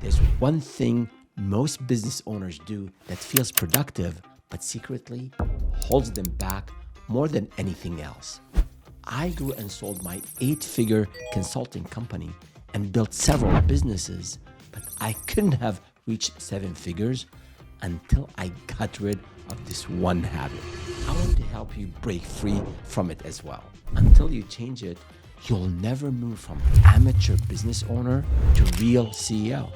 There's one thing most business owners do that feels productive, but secretly holds them back more than anything else. I grew and sold my 8-figure consulting company and built several businesses, but I couldn't have reached 7 figures until I got rid of this one habit. I want to help you break free from it as well. Until you change it, you'll never move from amateur business owner to real CEO.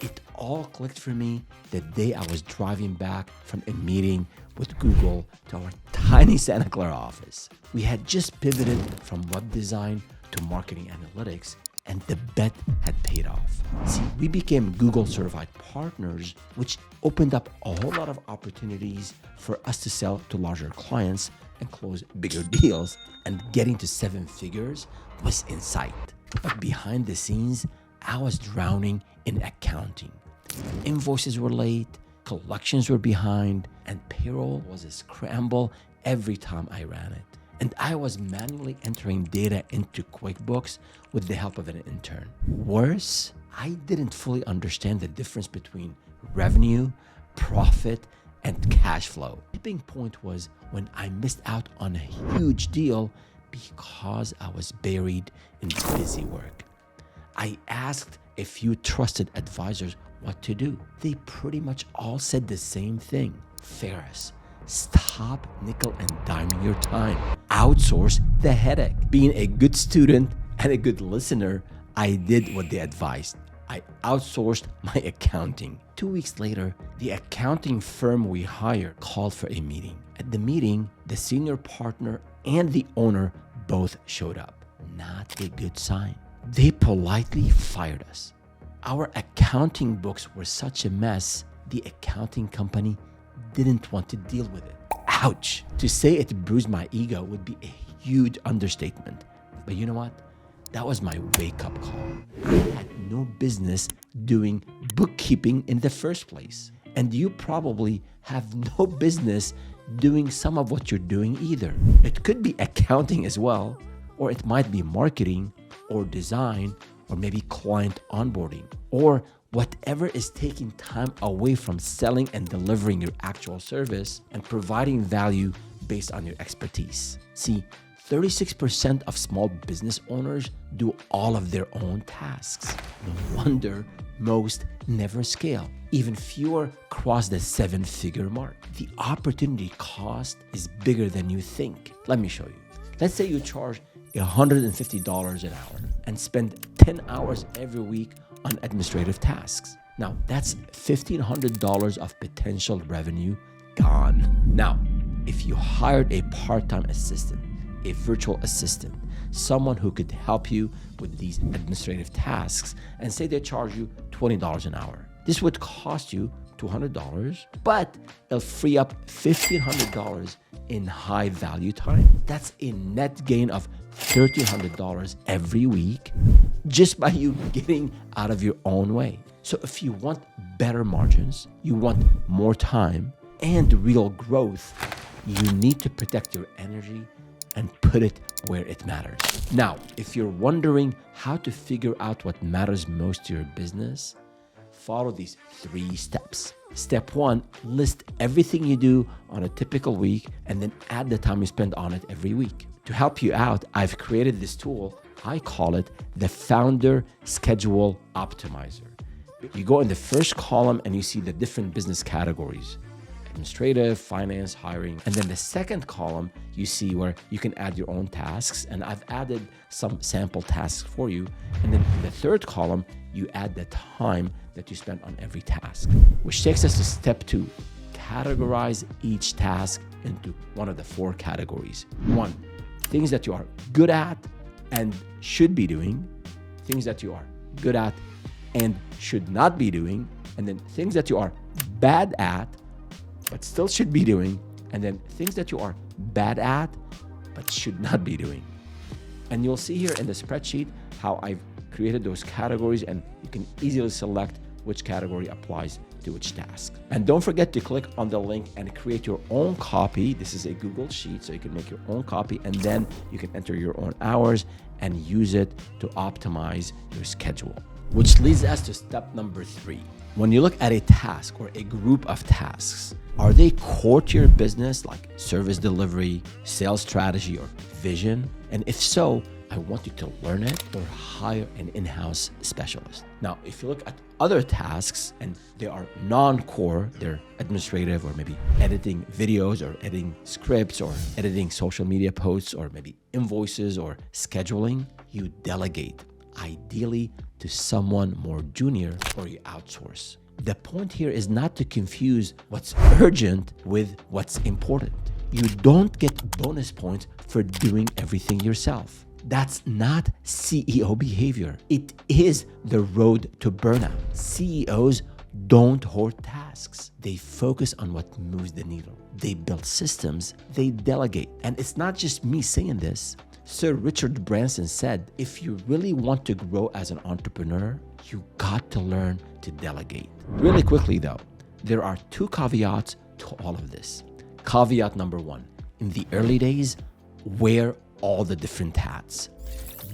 It all clicked for me the day I was driving back from a meeting with Google to our tiny Santa Clara office. We had just pivoted from web design to marketing analytics, and the bet had paid off. See, we became Google certified partners, which opened up a whole lot of opportunities for us to sell to larger clients and close bigger deals, and getting to 7 figures was in sight. But behind the scenes, I was drowning in accounting. Invoices were late, collections were behind, and payroll was a scramble every time I ran it. And I was manually entering data into QuickBooks with the help of an intern. Worse, I didn't fully understand the difference between revenue, profit, and cash flow. The tipping point was when I missed out on a huge deal because I was buried in busy work. I asked a few trusted advisors what to do. They pretty much all said the same thing. Ferris, stop nickel and diming your time. Outsource the headache. Being a good student and a good listener, I did what they advised. I outsourced my accounting. 2 weeks later, the accounting firm we hired called for a meeting. At the meeting, the senior partner and the owner both showed up. Not a good sign. They politely fired us. Our accounting books were such a mess, the accounting company didn't want to deal with it. Ouch! To say it bruised my ego would be a huge understatement. But you know what? That was my wake-up call. I had no business doing bookkeeping in the first place. And you probably have no business doing some of what you're doing either. It could be accounting as well, or it might be marketing or design, or maybe client onboarding, or whatever is taking time away from selling and delivering your actual service and providing value based on your expertise. See, 36% of small business owners do all of their own tasks. No wonder most never scale. Even fewer cross the 7-figure mark. The opportunity cost is bigger than you think. Let me show you. Let's say you charge $150 an hour and spend 10 hours every week on administrative tasks. Now, that's $1,500 of potential revenue gone. Now, if you hired a part-time assistant, a virtual assistant, someone who could help you with these administrative tasks, and say they charge you $20 an hour, this would cost you $200, but it'll free up $1,500 in high value time. That's a net gain of $1,300 every week just by you getting out of your own way. So if you want better margins, you want more time and real growth, you need to protect your energy and put it where it matters. Now, if you're wondering how to figure out what matters most to your business, follow these 3 steps. Step 1, list everything you do on a typical week and then add the time you spend on it every week. To help you out, I've created this tool. I call it the Founder Schedule Optimizer. You go in the first column and you see the different business categories: administrative, finance, hiring. And then the second column, you see where you can add your own tasks. And I've added some sample tasks for you. And then in the third column, you add the time that you spend on every task, which takes us to step 2. Categorize each task into one of the 4 categories. 1, things that you are good at and should be doing. Things that you are good at and should not be doing. And then things that you are bad at but still should be doing, and then things that you are bad at but should not be doing. And you'll see here in the spreadsheet how I've created those categories, and you can easily select which category applies to which task. And don't forget to click on the link and create your own copy. This is a Google Sheet, so you can make your own copy, and then you can enter your own hours and use it to optimize your schedule. Which leads us to step number 3. When you look at a task or a group of tasks, are they core to your business, like service delivery, sales strategy, or vision? And if so, I want you to learn it or hire an in-house specialist. Now, if you look at other tasks and they are non-core, they're administrative or maybe editing videos or editing scripts or editing social media posts or maybe invoices or scheduling, you delegate, ideally to someone more junior, or you outsource. The point here is not to confuse what's urgent with what's important. You don't get bonus points for doing everything yourself. That's not CEO behavior. It is the road to burnout. CEOs don't hoard tasks. They focus on what moves the needle. They build systems, they delegate. And it's not just me saying this. Sir Richard Branson said, if you really want to grow as an entrepreneur, you got to learn to delegate. Really quickly though, there are 2 caveats to all of this. Caveat number 1, in the early days, wear all the different hats.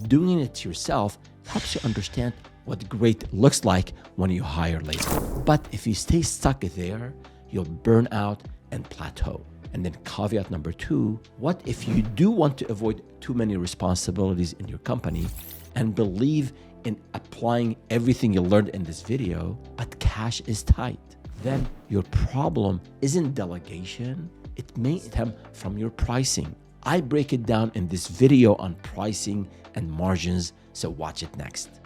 Doing it yourself helps you understand what great looks like when you hire later. But if you stay stuck there, you'll burn out and plateau. And then caveat number 2, what if you do want to avoid too many responsibilities in your company and believe in applying everything you learned in this video, but cash is tight? Then your problem isn't delegation, it may stem from your pricing. I break it down in this video on pricing and margins, so watch it next.